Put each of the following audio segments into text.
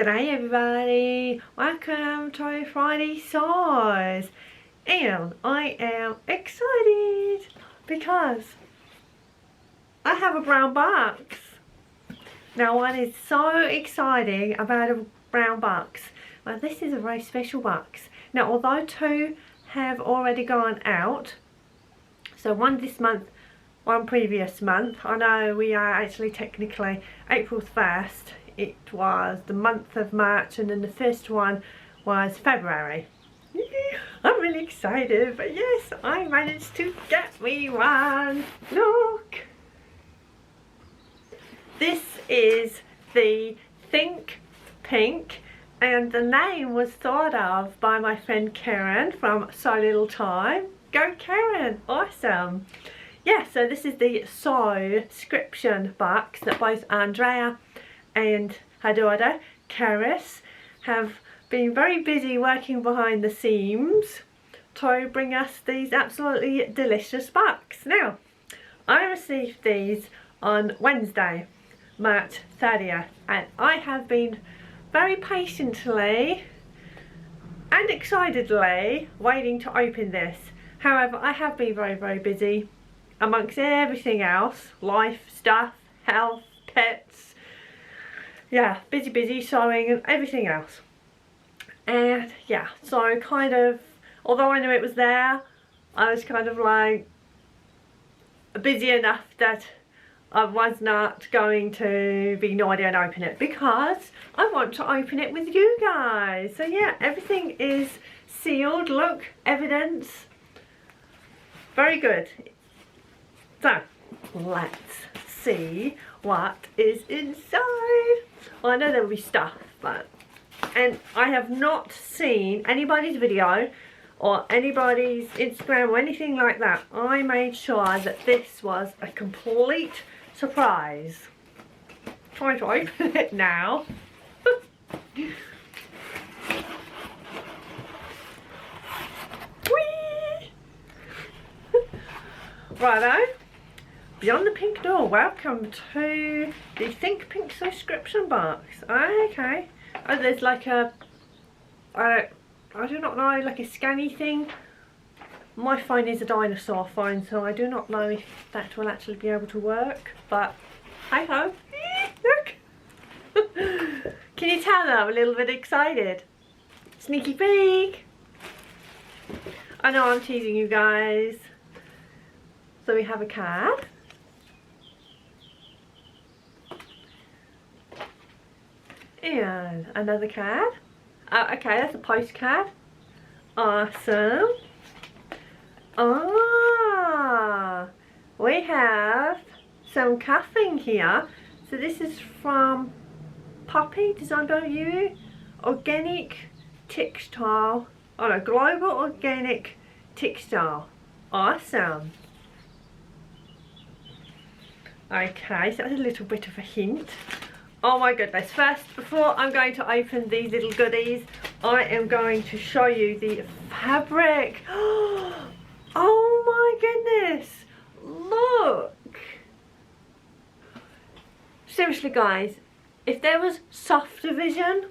G'day everybody, welcome to Friday Size, and I am excited because I have a brown box. Now what is so exciting about a brown box? Well, this is a very special box. Now although two have already gone out, so one this month, one previous month. I know we are actually technically April 1st. It was the month of March and then the first one was February. I'm really excited, but yes, I managed to get me one. Look! This is the Think Pink, and the name was thought of by my friend Karen from So Little Time. Go Karen! Awesome! Yeah, so this is the Sewcription box that both Andrea and her daughter, Karis, have been very busy working behind the scenes to bring us these absolutely delicious boxes. Now, I received these on Wednesday, March 30th, and I have been very patiently and excitedly waiting to open this. However, I have been very busy amongst everything else, life, stuff, health, pets, yeah, busy sewing and everything else. And yeah, so kind of, although I knew it was there, I was kind of like busy enough that I was not going to be naughty and open it because I want to open it with you guys. So yeah, everything is sealed. Look, evidence. Very good. So, let's see what is inside. Well, I know there will be stuff, but... And I have not seen anybody's video or anybody's Instagram or anything like that. I made sure that this was a complete surprise. Trying to open it now. Whee! Righto. Beyond the pink door, welcome to the Think Pink Sewcription box. Okay. Oh, there's like a, I do not know, like a scanny thing. My phone is a dinosaur phone, so I do not know if that will actually be able to work. But, hi ho. Look. Can you tell that I'm a little bit excited? Sneaky peek. I know I'm teasing you guys. So we have a card. And another card. Okay, that's a postcard. Awesome. We have some cuffing here. So this is from Poppy, designed by you. Organic textile. Oh no, global organic textile. Awesome. Okay, so that's a little bit of a hint. Oh my goodness, first, before I'm going to open these little goodies, I am going to show you the fabric. Oh my goodness, look. Seriously guys, if there was soft division,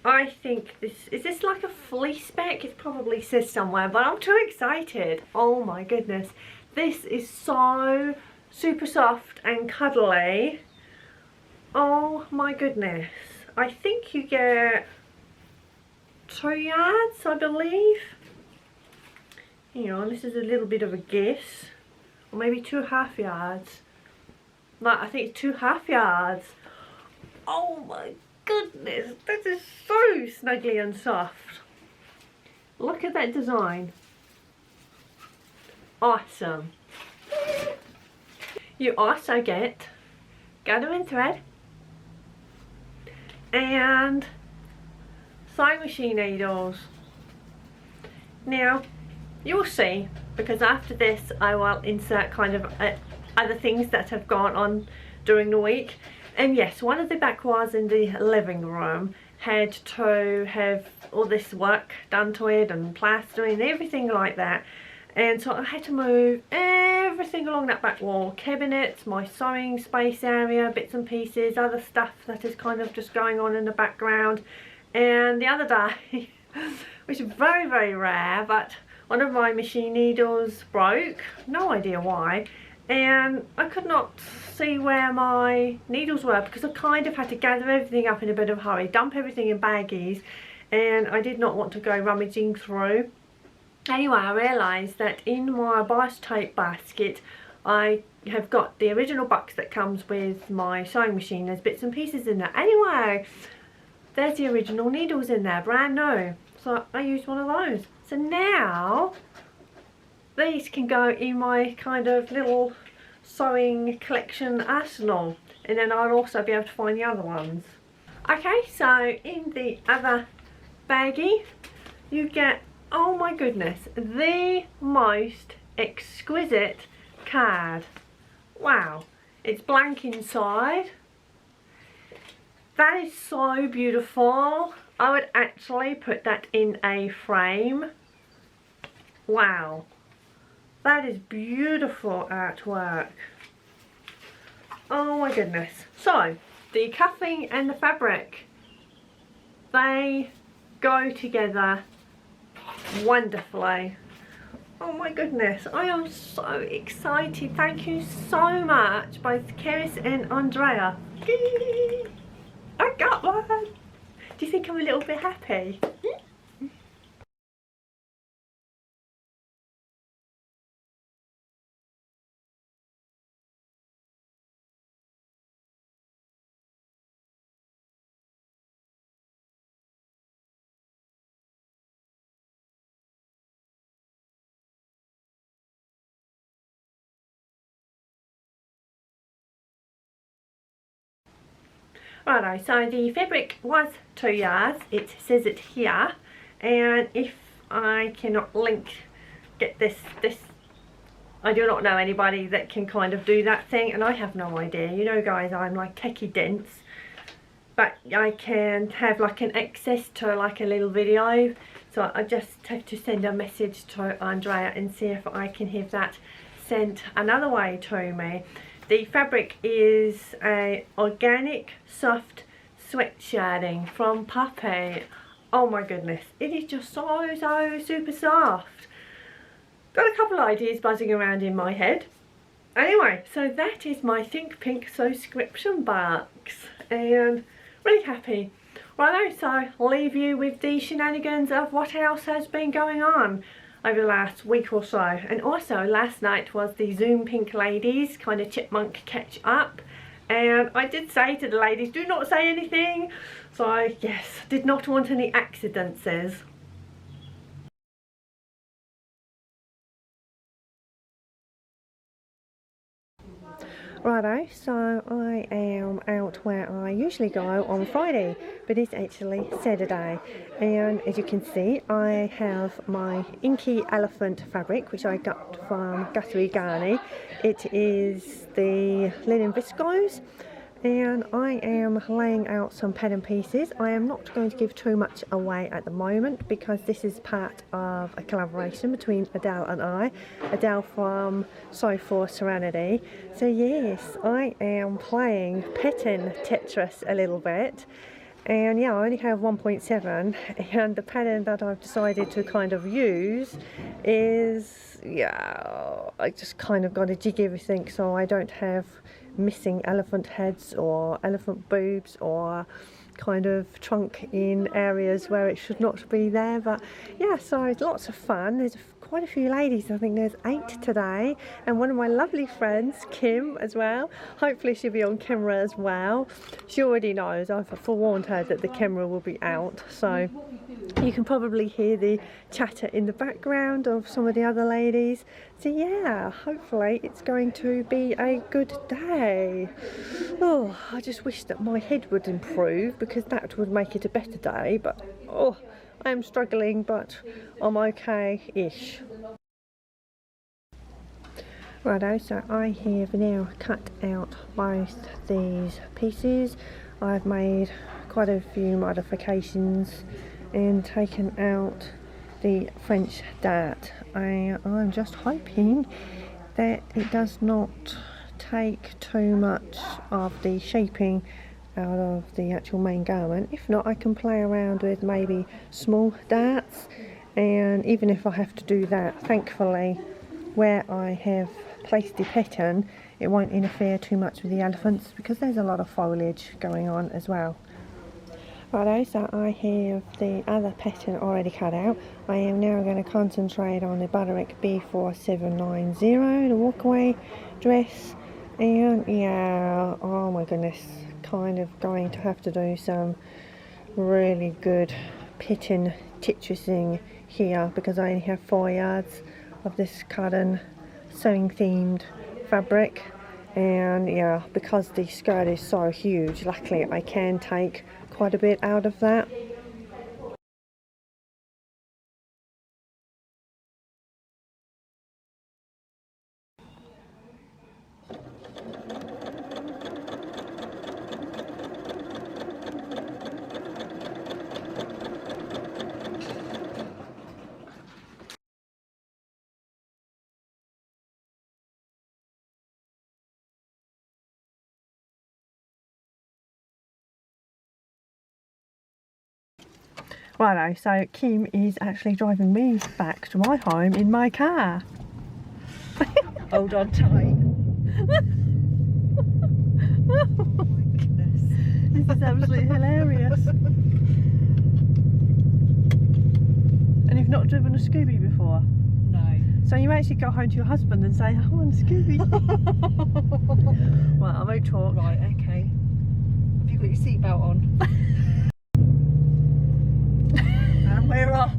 I think this, is this like a fleece spec? It probably says somewhere, but I'm too excited. Oh my goodness, this is so super soft and cuddly. Oh my goodness. I think you get 2 yards, I believe. Hang on, this is a little bit of a guess. Or maybe 2.5 yards. No, I think it's 2.5 yards. Oh my goodness, this is so snuggly and soft. Look at that design. Awesome. You also get gathering thread and sewing machine needles. Now you'll see, because after this I will insert kind of other things that have gone on during the week. And yes, one of the back walls in the living room had to have all this work done to it and plastering and everything like that. and so I had to move everything along that back wall, cabinets, my sewing space area, bits and pieces, other stuff that is kind of just going on in the background. And the other day, which is very, very rare, but one of my machine needles broke, no idea why, and I could not see where my needles were because I kind of had to gather everything up in a bit of a hurry, dump everything in baggies, and I did not want to go rummaging through. Anyway, I realised that in my bias tape basket I have got the original box that comes with my sewing machine. There's bits and pieces in there. Anyway, there's the original needles in there, brand new. So I used one of those. So now these can go in my kind of little sewing collection arsenal, and then I'll also be able to find the other ones. Okay, so in the other baggie you get, oh my goodness, the most exquisite card. Wow, it's blank inside. That is so beautiful. I would actually put that in a frame. Wow, that is beautiful artwork. Oh my goodness. So the cuffing and the fabric, they go together wonderfully. Oh my goodness, I am so excited. Thank you so much, both Keris and Andrea. I got one. Do you think I'm a little bit happy? Righto, so the fabric was 2 yards, it says it here, and if I cannot get this, I do not know anybody that can kind of do that thing, and I have no idea. You know guys, I'm like techie dense, but I can have like an access to like a little video, so I just have to send a message to Andrea and see if I can have that sent another way to me. The fabric is a organic soft sweat sharding from Puppy. Oh my goodness, it is just so super soft. Got a couple of ideas buzzing around in my head. Anyway, so that is my Think Pink Sewcription box, and really happy. Righto, so I'll leave you with the shenanigans of what else has been going on over the last week or so. And also last night was the Zoom Pink ladies kind of chipmunk catch up, and I did say to the ladies, do not say anything, so yes, did not want any accidents. Righto, so I am out where I usually go on Friday, but it's actually Saturday, and as you can see I have my inky elephant fabric which I got from Guthrie Garney. It is the linen viscose, and I am laying out some pattern pieces. I am not going to give too much away at the moment because this is part of a collaboration between Adele and I. Adele from Sew for Serenity. So yes, I am playing pattern Tetris a little bit. And yeah, I only have 1.7, and the pattern that I've decided to kind of use is, yeah, I just kind of got to jig everything so I don't have missing elephant heads or elephant boobs or kind of trunk in areas where it should not be there. But yeah, so it's lots of fun. There's quite a few ladies. I think there's 8 today, and one of my lovely friends, Kim, as well. Hopefully she'll be on camera as well. She already knows. I've forewarned her that the camera will be out, so you can probably hear the chatter in the background of some of the other ladies. So yeah, hopefully it's going to be a good day. Oh, I just wish that my head would improve because that would make it a better day, but oh, I am struggling, but I'm okay-ish. Righto, so I have now cut out both these pieces. I've made quite a few modifications and taken out the French dart. I'm just hoping that it does not take too much of the shaping out of the actual main garment. If not, I can play around with maybe small darts, and even if I have to do that, thankfully where I have placed the pattern it won't interfere too much with the elephants because there's a lot of foliage going on as well. Righto, so I have the other pattern already cut out. I am now going to concentrate on the Butterick B4790, the walkaway dress, and yeah, oh my goodness, kind of going to have to do some really good pattern tittressing here because I only have 4 yards of this cotton sewing themed fabric, and yeah, because the skirt is so huge, luckily I can take quite a bit out of that. Righto, so Kim is actually driving me back to my home in my car. Hold on tight. Oh my goodness. This is absolutely hilarious. And you've not driven a Scooby before? No. So you actually go home to your husband and say, I want a Scooby. Well, I won't talk. Right, okay. Have you got your seatbelt on? And we're off.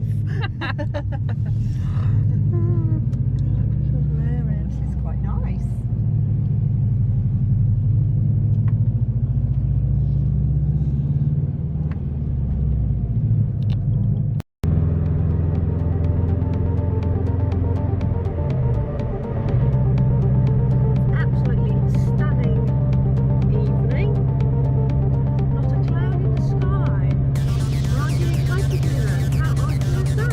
This is quite nice. Absolutely stunning evening. Not a cloud in the sky. Aren't you excited to that? How awesome is that?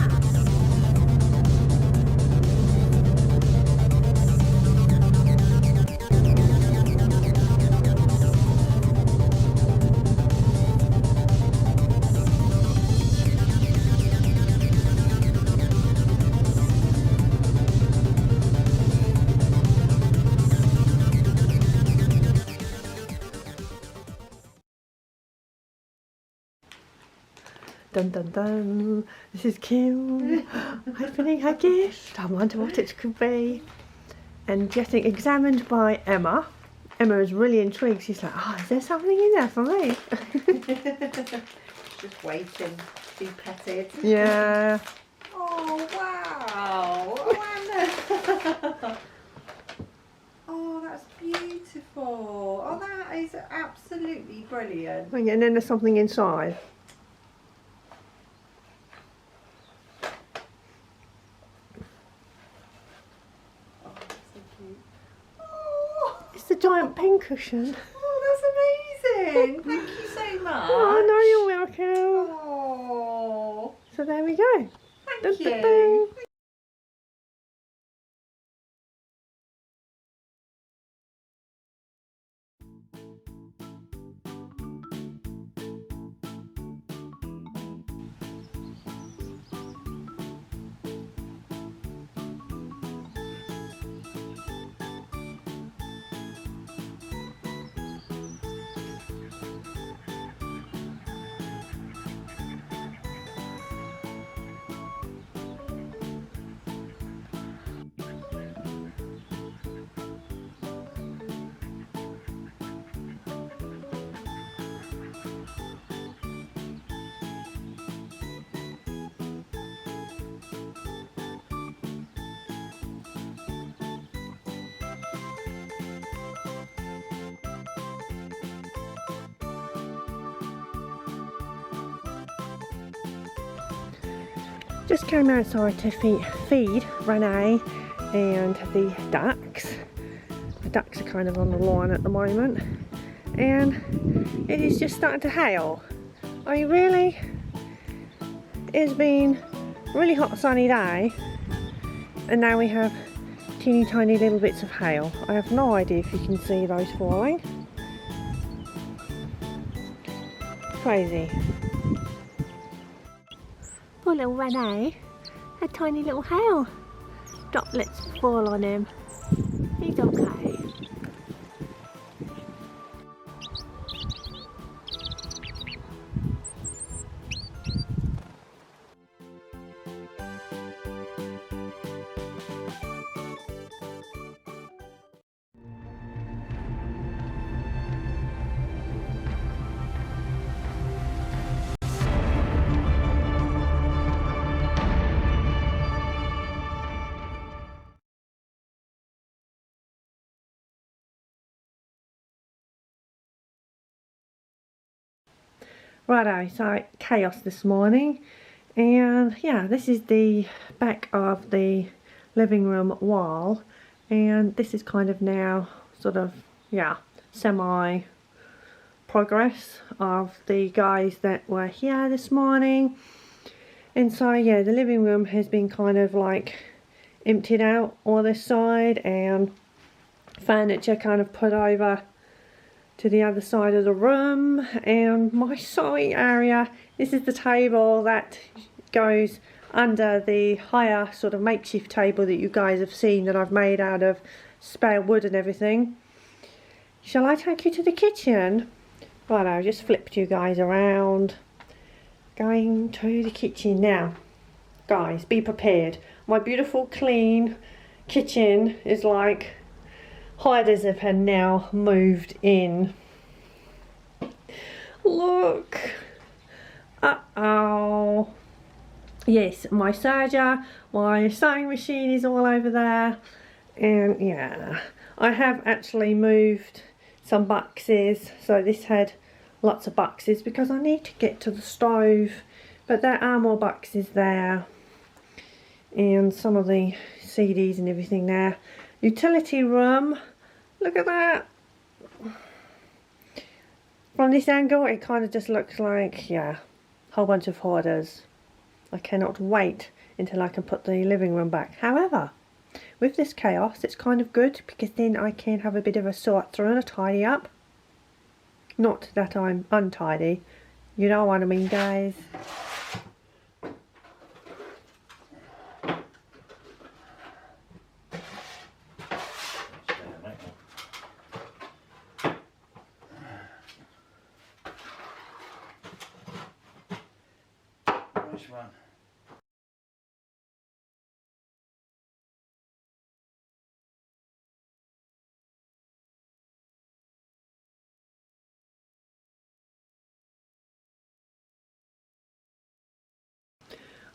Dun dun dun. This is Kim opening her gift. I wonder what it could be. And getting examined by Emma. Emma is really intrigued. She's like, oh, is there something in there for me? Just waiting to be petted. Yeah. Oh wow! Oh, Anna. Oh, that's beautiful. Oh, that is absolutely brilliant. And then there's something inside. It's the giant pincushion. Oh, that's amazing. Thank you so much. Oh, no, you're welcome. Oh, So there we go. thank Dun, dun, you. dun. Just came outside to feed Renee and the ducks. The ducks are kind of on the lawn at the moment, and it is just starting to hail. I mean, really? It's been really hot sunny day, and now we have teeny tiny little bits of hail. I have no idea if you can see those falling. Crazy. Poor little Rene had tiny little hail droplets fall on him. He's okay. Righto, so chaos this morning, and yeah, this is the back of the living room wall, and this is kind of now sort of, yeah, semi progress of the guys that were here this morning. And so yeah, the living room has been kind of like emptied out on this side, and furniture kind of put over to the other side of the room. And my sewing area, this is the table that goes under the higher sort of makeshift table that you guys have seen that I've made out of spare wood and everything. Shall I take you to the kitchen? Right, I just flipped you guys around. Going to the kitchen now. Guys, be prepared. My beautiful clean kitchen is like hiders have now moved in. Look. Uh-oh. Yes, my serger, my sewing machine is all over there. And yeah, I have actually moved some boxes. So this had lots of boxes because I need to get to the stove. But there are more boxes there. And some of the CDs and everything there. Utility room, look at that. From this angle it kind of just looks like, yeah, a whole bunch of hoarders. I cannot wait until I can put the living room back. However, with this chaos it's kind of good because then I can have a bit of a sort through and a tidy up. Not that I'm untidy, you know what I mean, guys. Which one?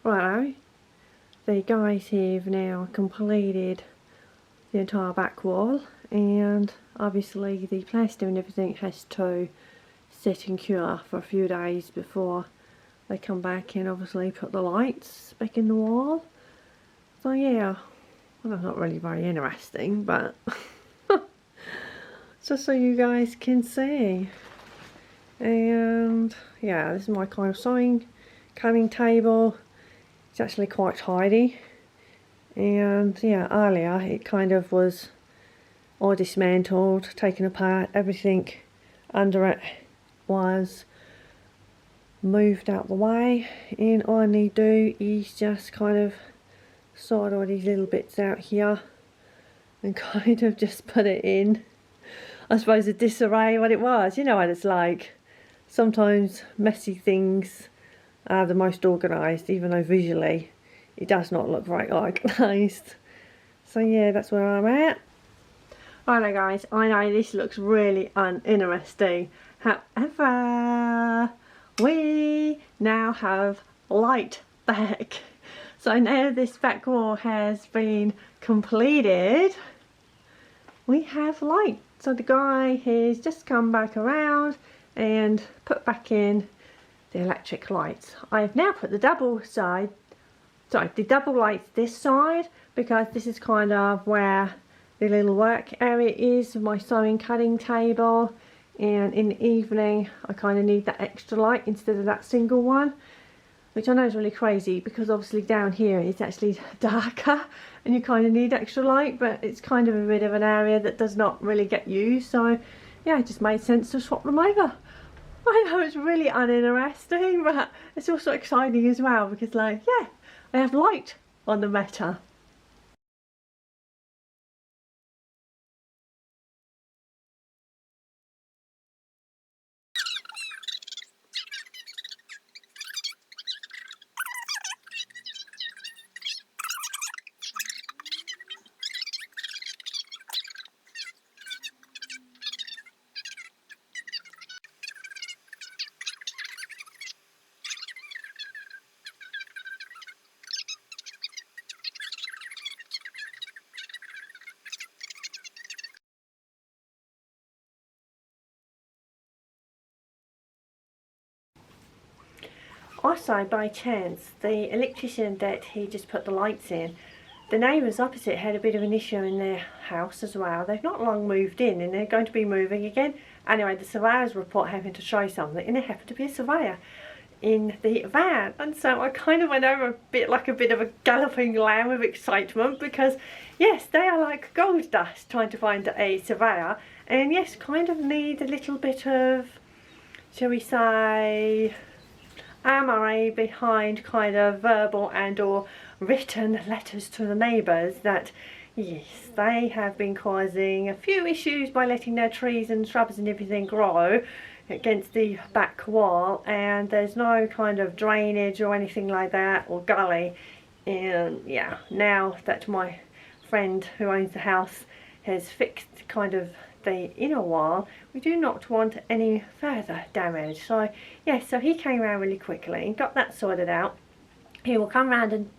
Righto, the guys have now completed the entire back wall, and obviously the plaster and everything has to set and cure for a few days before they come back and obviously put the lights back in the wall. So yeah, well, that's not really very interesting, but just so you guys can see. And yeah, this is my kind of sewing cutting table. It's actually quite tidy. And yeah, earlier it kind of was all dismantled, taken apart, everything under it was moved out the way, and all I need to do is just kind of sort all these little bits out here and kind of just put it in, I suppose, a disarray what it was. You know what it's like. Sometimes messy things are the most organised, even though visually it does not look very organised. So yeah, that's where I'm at. Righto guys, I know this looks really uninteresting. However, we now have light back. So now this back wall has been completed, we have light. So the guy has just come back around and put back in the electric lights. I have now put the double lights this side, because this is kind of where the little work area is, my sewing cutting table, and in the evening I kind of need that extra light instead of that single one. which I know is really crazy because obviously down here it's actually darker and you kind of need extra light, but it's kind of a bit of an area that does not really get used, so yeah, it just made sense to swap them over. I know it's really uninteresting, but it's also exciting as well because, like, yeah, I have light on the matter. Also, by chance, the electrician that he just put the lights in, the neighbours opposite had a bit of an issue in their house as well. They've not long moved in and they're going to be moving again. Anyway, the surveyor's report having to show something, and there happened to be a surveyor in the van, and so I kind of went over a bit like a bit of a galloping lamb of excitement because yes, they are like gold dust trying to find a surveyor, and yes, kind of need a little bit of, shall we say, armoury behind kind of verbal and or written letters to the neighbours that yes, they have been causing a few issues by letting their trees and shrubs and everything grow against the back wall, and there's no kind of drainage or anything like that or gully. And yeah, now that my friend who owns the house has fixed kind of the inner wall, we do not want any further damage. So yeah, so he came around really quickly and got that sorted out. He will come around and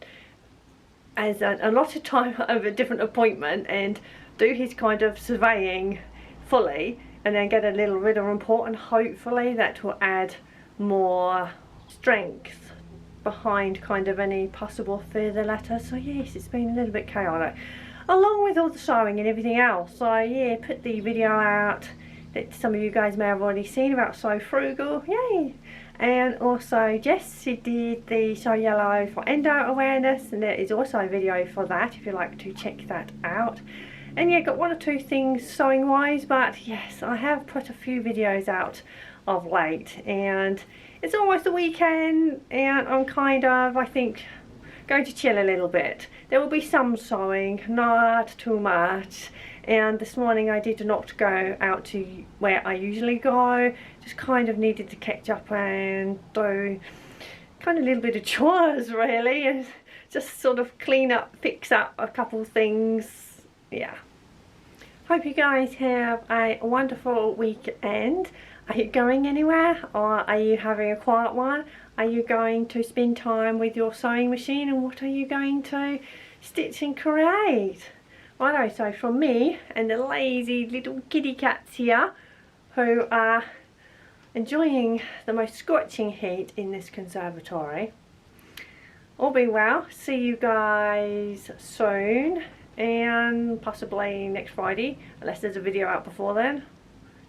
as a lot of time of a different appointment and do his kind of surveying fully, and then get a little written report, and hopefully that will add more strength behind kind of any possible further letters. So yes, it's been a little bit chaotic, along with all the sewing and everything else. So yeah, put the video out that some of you guys may have already seen about Sew Frugal, yay! And also Jessie did the Sew Yellow for endo awareness, and there is also a video for that if you'd like to check that out. And yeah, got one or two things sewing wise, but yes, I have put a few videos out of late, and it's almost the weekend and I'm kind of, I think, going to chill a little bit. There will be some sewing, not too much, and this morning I did not go out to where I usually go, just kind of needed to catch up and do kind of a little bit of chores really, and just sort of clean up, fix up a couple things. Yeah. Hope you guys have a wonderful weekend. Are you going anywhere, or are you having a quiet one? Are you going to spend time with your sewing machine, and what are you going to stitch and create? Righto, so from me and the lazy little kitty cats here who are enjoying the most scorching heat in this conservatory, all being well, see you guys soon, and possibly next Friday, unless there's a video out before then.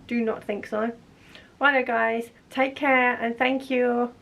Do not think so. Righto guys, take care and thank you.